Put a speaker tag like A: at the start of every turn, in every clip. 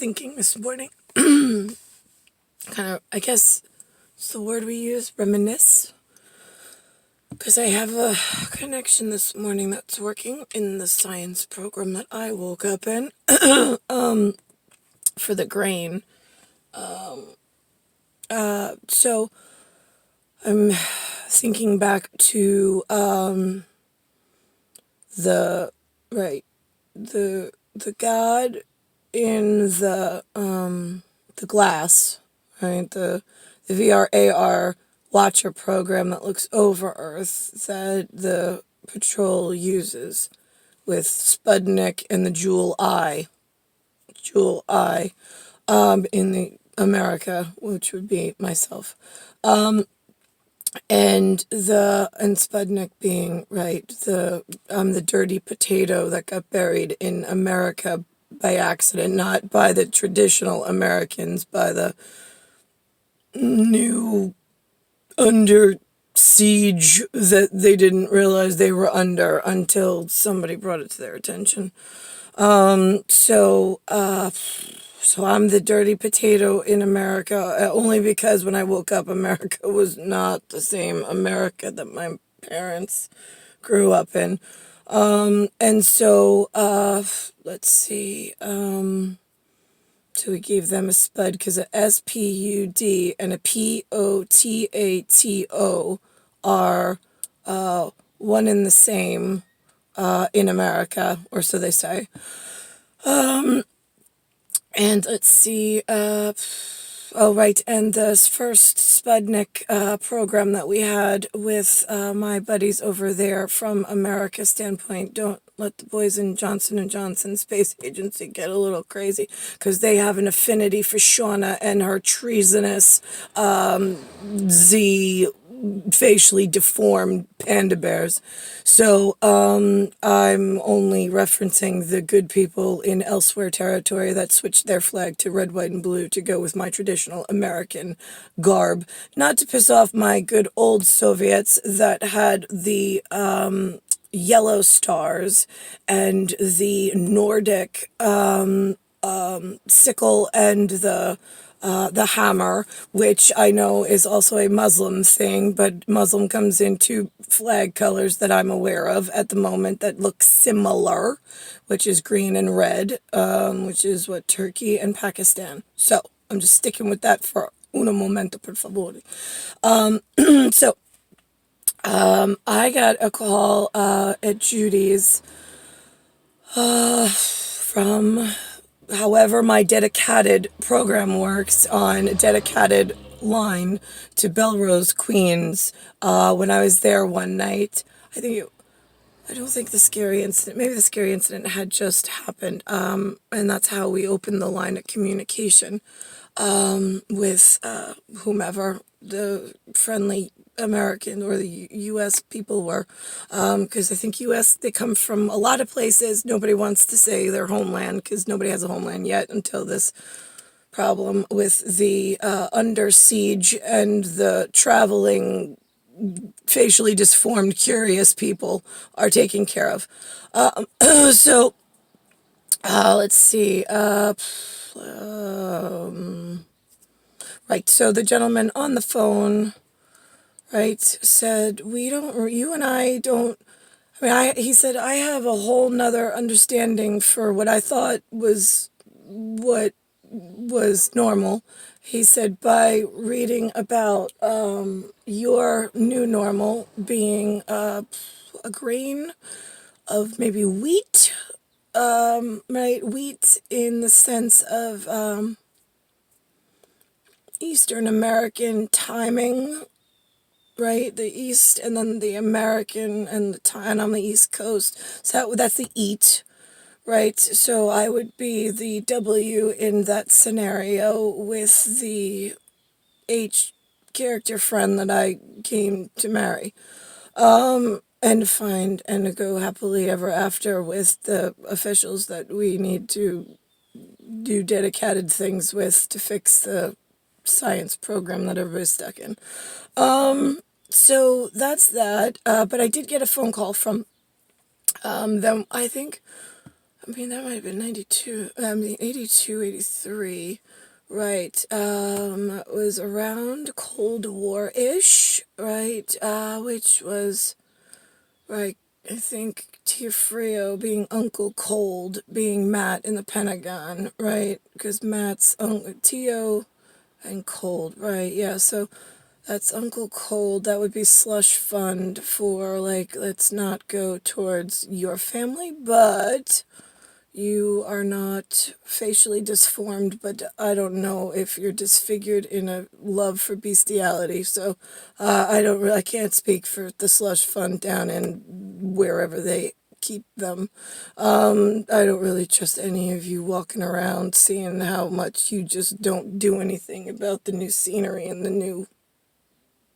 A: thinking this morning, kind of, I guess it's the word we use, reminisce. Because I have a connection this morning that's working in the science program that I woke up in for the grain. So I'm thinking back to the right the God in the glass, right? The VRAR watcher program that looks over Earth that the patrol uses with Sputnik and the Jewel Eye, in the America, which would be myself, and Sputnik being right the dirty potato that got buried in America by accident, not by the traditional Americans, by the new under siege that they didn't realize they were under until somebody brought it to their attention. So I'm the dirty potato in America, only because when I woke up, America was not the same America that my parents grew up in. And so, let's see, so we gave them a spud because a SPUD and a POTATO are one and the same in America, or so they say. And let's see, oh, right, and this first Sputnik program that we had with my buddies over there from America standpoint, don't let the boys in Johnson & Johnson Space Agency get a little crazy, because they have an affinity for Shauna and her treasonous Z facially deformed panda bears. So I'm only referencing the good people in elsewhere territory that switched their flag to red, white, and blue to go with my traditional American garb. Not to piss off my good old Soviets that had the yellow stars and the Nordic sickle and the hammer, which I know is also a Muslim thing, but Muslim comes in two flag colors that I'm aware of at the moment that look similar, which is green and red, which is what Turkey and Pakistan. So I'm just sticking with that for uno momento, por favor. So I got a call at Judy's from however my dedicated program works on a dedicated line to Belrose, Queens, when I was there one night. I don't think the scary incident, maybe the scary incident had just happened, and that's how we opened the line of communication with whomever the friendly American or the U.S. people were, because I think U.S., they come from a lot of places. Nobody wants to say their homeland because nobody has a homeland yet until this problem with the under siege and the traveling facially disformed curious people are taken care of. So let's see. Right, so the gentleman on the phone, right, said, you and I don't, he said, I have a whole nother understanding for what I thought was what was normal. He said, by reading about your new normal being a grain of maybe wheat, right, wheat in the sense of Eastern American timing, right? The East and then the American and the time on the East Coast. So that's the eat, right? So I would be the W in that scenario with the H character friend that I came to marry. And find and to go happily ever after with the officials that we need to do dedicated things with to fix the science program that everybody's stuck in. So that's that. But I did get a phone call from them. I think I mean, that might have been 92, I mean, 82, 83, right, it was around Cold War-ish, right, which was, right, I think Tiafrio being Uncle Cold, being Matt in the Pentagon, right, because Matt's, Tio and Cold, right, yeah, so that's Uncle Cold. That would be slush fund for, like, let's not go towards your family, but you are not facially disformed, but I don't know if you're disfigured in a love for bestiality. So I can't speak for the slush fund down in wherever they keep them. I don't really trust any of you walking around seeing how much you just don't do anything about the new scenery and the new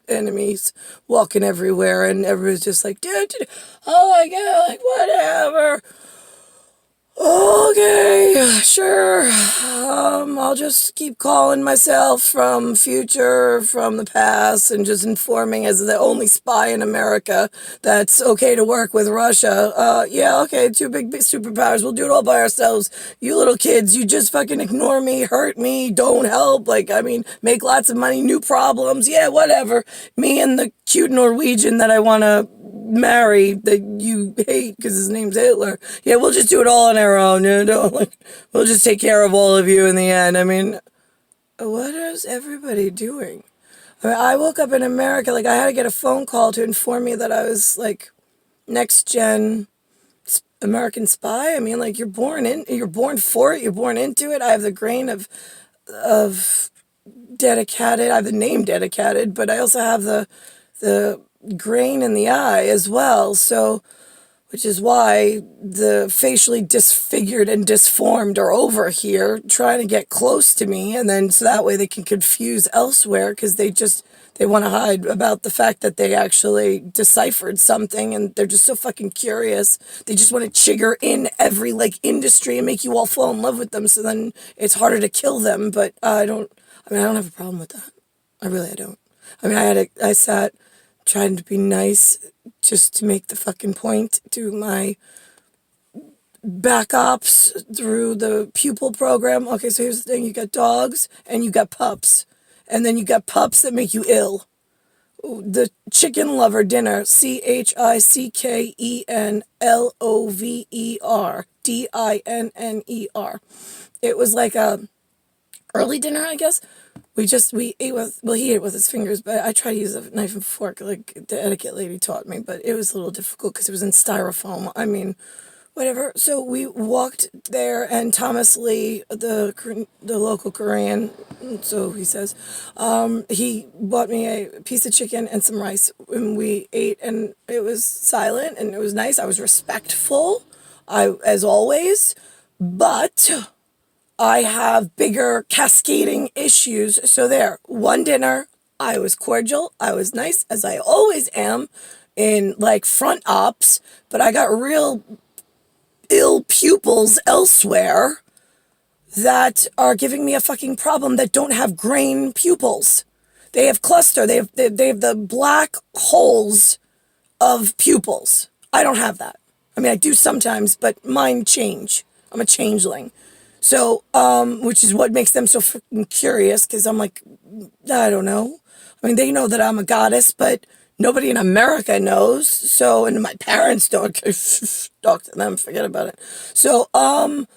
A: enemies walking everywhere, and everyone's just like, dude, oh my god, like, whatever. Okay, sure. I'll just keep calling myself from future, from the past, and just informing as the only spy in America that's okay to work with Russia. Yeah, okay, two big superpowers. We'll do it all by ourselves. You little kids, you just fucking ignore me, hurt me, don't help. Like, I mean, make lots of money, new problems. Yeah, whatever. Me and the cute Norwegian that I want to marry that you hate because his name's Hitler. Yeah, we'll just do it all on our own. You know, like, we'll just take care of all of you in the end. I mean, what is everybody doing? I mean, I woke up in America, like, I had to get a phone call to inform me that I was, like, next gen American spy. I mean, like, you're born for it, you're born into it. I have the grain of dedicated, I have the name dedicated, but I also have the grain in the eye as well. So, which is why the facially disfigured and disformed are over here trying to get close to me, and then so that way they can confuse elsewhere because they want to hide about the fact that they actually deciphered something, and they're just so fucking curious. They just want to trigger in every, like, industry and make you all fall in love with them, so then it's harder to kill them. But I don't have a problem with that. I don't. I mean, I sat trying to be nice just to make the fucking point to my back ops through the pupil program. Okay, so here's the thing. You got dogs and you got pups. And then you got pups that make you ill. The chicken lover dinner, CHICKENLOVER, It was like a early dinner, I guess. We ate with, well, he ate with his fingers, but I tried to use a knife and fork like the etiquette lady taught me, but it was a little difficult because it was in styrofoam. I mean, whatever. So we walked there, and Thomas Lee, the local Korean, so he says, he bought me a piece of chicken and some rice, and we ate, and it was silent, and it was nice. I was respectful, as always, but I have bigger cascading issues. So there, one dinner, I was cordial, I was nice, as I always am in, like, front ops, but I got real ill pupils elsewhere that are giving me a fucking problem that don't have grain pupils. They have cluster, they have the black holes of pupils. I don't have that. I mean, I do sometimes, but mine change. I'm a changeling. So, which is what makes them so freaking curious, because I'm like, I don't know. I mean, they know that I'm a goddess, but nobody in America knows. So, and my parents don't. Talk to them, forget about it. So, right.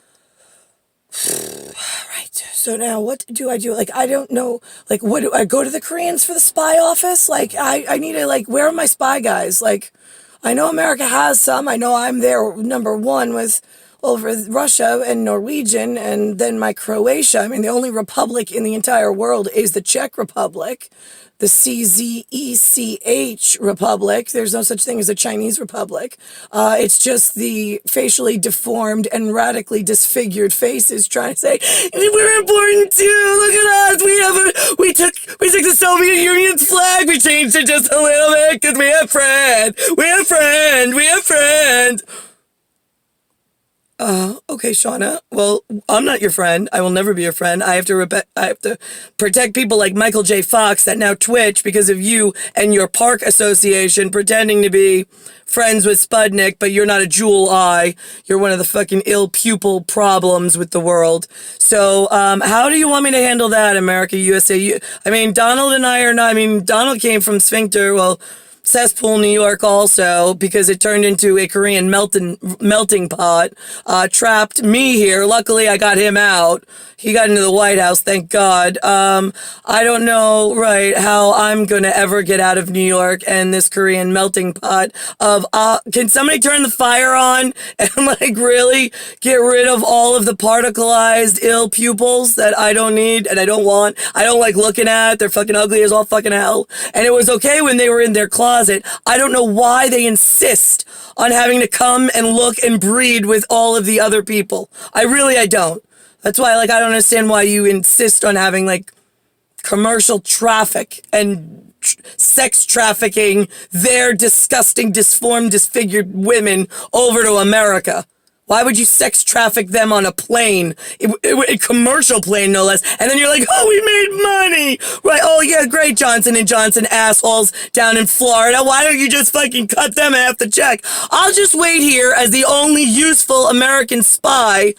A: So now what do I do? Like, I don't know. Like, what do I go to the Koreans for the spy office? Like, I need to, like, where are my spy guys? Like, I know America has some. I know I'm there number one with over Russia and Norwegian, and then my Croatia. I mean, the only republic in the entire world is the Czech Republic, the CZECH Republic. There's no such thing as a Chinese Republic. It's just the facially deformed and radically disfigured faces trying to say, we're important too, look at us, we took the Soviet Union's flag, we changed it just a little bit because we have friend. Okay, Shauna. Well, I'm not your friend. I will never be your friend. I have to protect people like Michael J. Fox that now Twitch because of you and your park association pretending to be friends with Sputnik, but you're not a jewel eye. You're one of the fucking ill pupil problems with the world. So, how do you want me to handle that, America, USA? I mean, Donald and I are not. I mean, Donald came from Sphincter. Well, cesspool, New York, also because it turned into a Korean melting pot. Trapped me here. Luckily, I got him out. He got into the White House, thank God. I don't know, right, how I'm gonna ever get out of New York and this Korean melting pot of. Can somebody turn the fire on and like really get rid of all of the particleized ill pupils that I don't need and I don't want. I don't like looking at. They're fucking ugly as all fucking hell. And it was okay when they were in their closet. I don't know why they insist on having to come and look and breed with all of the other people. I don't. That's why, like, I don't understand why you insist on having, like, commercial traffic and sex trafficking their disgusting, disformed, disfigured women over to America. Why would you sex traffic them on a plane, a commercial plane, no less? And then you're like, oh, we made money, right? Oh yeah, great, Johnson and Johnson assholes down in Florida. Why don't you just fucking cut them half the check? I'll just wait here as the only useful American spy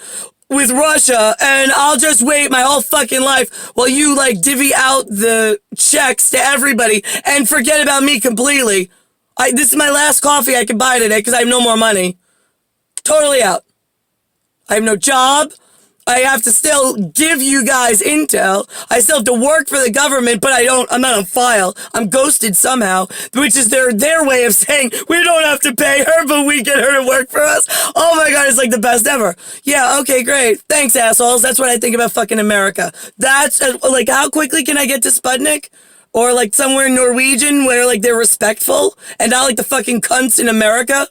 A: with Russia, and I'll just wait my whole fucking life while you like divvy out the checks to everybody and forget about me completely. This is my last coffee I can buy today because I have no more money. Totally out. I have no job. I have to still give you guys intel. I still have to work for the government, but I'm not on file. I'm ghosted somehow, which is their way of saying we don't have to pay her, but we get her to work for us. Oh my God, it's like the best ever. Yeah, okay, great. Thanks, assholes. That's what I think about fucking America. That's like, how quickly can I get to Sputnik? Or like somewhere in Norwegian where like they're respectful and not like the fucking cunts in America?